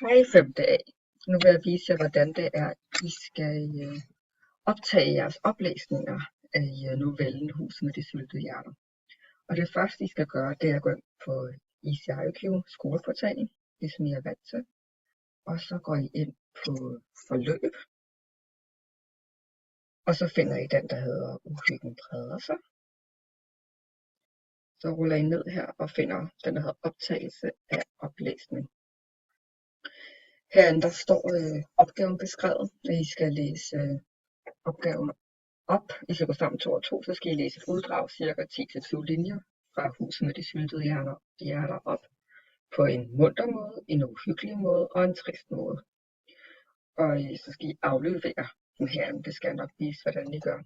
Hej 5. A. Nu vil jeg vise jer, hvordan det er, I skal optage jeres oplæsninger af novellen Huset med de syltede hjerter. Og det første, I skal gøre, det er at gå ind på EasyIQ skoleportalen, ligesom I er vant til. Og så går I ind på forløb. Og så finder I den, der hedder Uhyggen breder sig. Så ruller I ned her og finder den, der hedder optagelse af oplæsning. Herinde der står opgaven beskrevet, at I skal læse opgaven op. I skal gå sammen 2 og 2, så skal I læse et uddrag, cirka 10-20 linjer fra Huset med de syltede hjerter op på en munter måde, en uhyggelig måde og en trist måde. Og så skal I aflevere den herinde. Det skal jeg nok vise, hvordan I gør.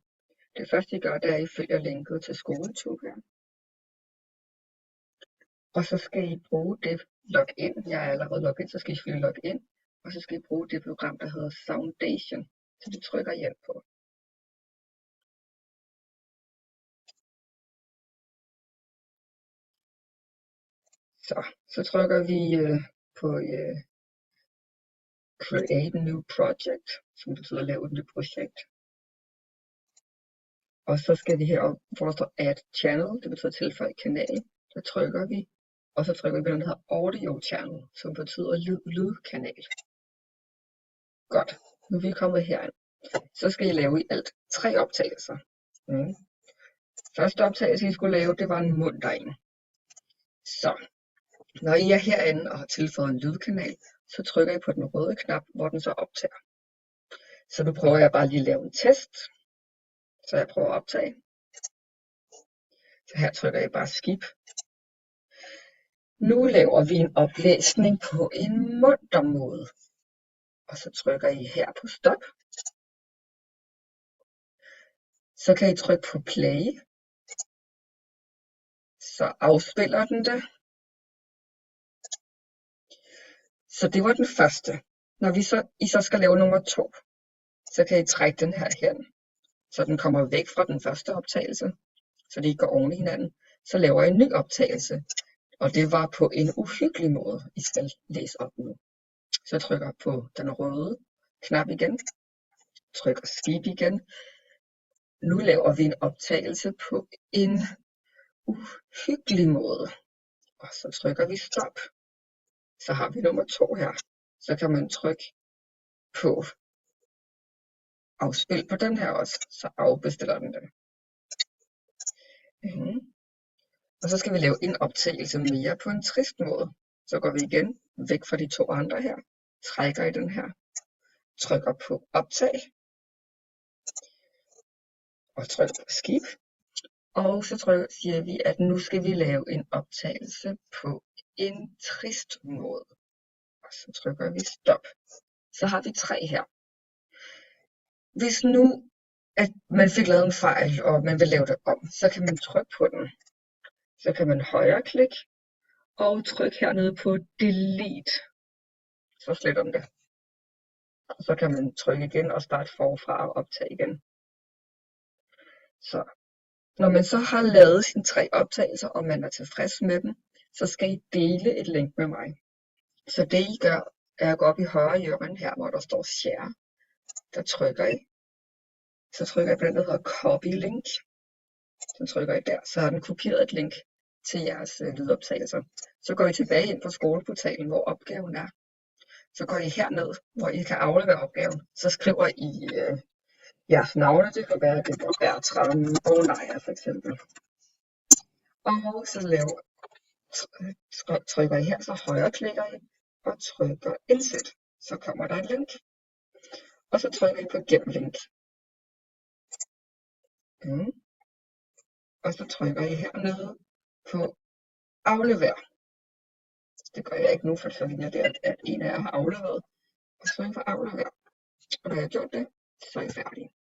Det første I gør, det er, at I følger linket til SkoleTube her. Og så skal I bruge det login. Jeg er allerede login, så skal I følge login. Og så skal I bruge det program, der hedder Soundation. Så det trykker I ind på. Så trykker vi på Create a New Project, som betyder lave et nyt projekt. Og så skal vi heroppe, hvor der står Add Channel, det betyder tilføje kanal. Der trykker vi, og så trykker vi på den, der hedder Audio Channel, som betyder lydkanal. Godt, nu er vi kommet herind. Så skal I lave i alt 3 optagelser. Første optagelse, I skulle lave, det var en munter en. Så, når I er herinde og har tilføjet en lydkanal, så trykker I på den røde knap, hvor den så optager. Så nu prøver jeg bare lige at lave en test. Så jeg prøver at optage. Så her trykker jeg bare skip. Nu laver vi en oplæsning på en munter måde. Og så trykker I her på stop. Så kan I trykke på play. Så afspiller den det. Så det var den første. Når I så skal lave nummer 2, så kan I trække den her hen. Så den kommer væk fra den første optagelse, så de ikke går oven i hinanden. Så laver jeg en ny optagelse, og det var på en uhyggelig måde, I skal læse op nu. Så jeg trykker på den røde knap igen, trykker skip igen. Nu laver vi en optagelse på en uhyggelig måde, og så trykker vi stop. Så har vi nummer 2 her. Så kan man trykke på afspil på den her også, så afbestiller den det. Og så skal vi lave en optagelse mere på en trist måde. Så går vi igen væk fra de 2 andre her, trækker i den her, trykker på optag, og trykker på skip. Og så siger vi, at nu skal vi lave en optagelse på en trist måde. Og så trykker vi stop. Så har vi 3 her. Hvis nu at man fik lavet en fejl, og man vil lave det om, så kan man trykke på den. Så kan man højreklik og trykke hernede på delete. Så sletter den det. Og så kan man trykke igen og starte forfra og optage igen. Så når man så har lavet sine 3 optagelser, og man er tilfreds med dem, så skal I dele et link med mig. Så det I gør, er at gå op i højre hjørne her, hvor der står share. Der trykker I. Så trykker jeg på den, der hedder copy link. Så trykker I der, så har den kopieret et link til jeres lydoptagelser. Så går I tilbage ind på skoleportalen, hvor opgaven er. Så går I herned, hvor I kan aflevere opgaven. Så skriver I jeres navne. Det kan være, det er Bertram og Naja for eksempel. Og så trykker I her, så højreklikker I og trykker indsæt. Så kommer der et link. Og så trykker I på gem link. Og så trykker I hernede på aflever. Det gør jeg ikke nu, for så ligner det, at en af jer har afleveret. Og så trykker jeg på aflever. Og når jeg har gjort det, så er I færdige.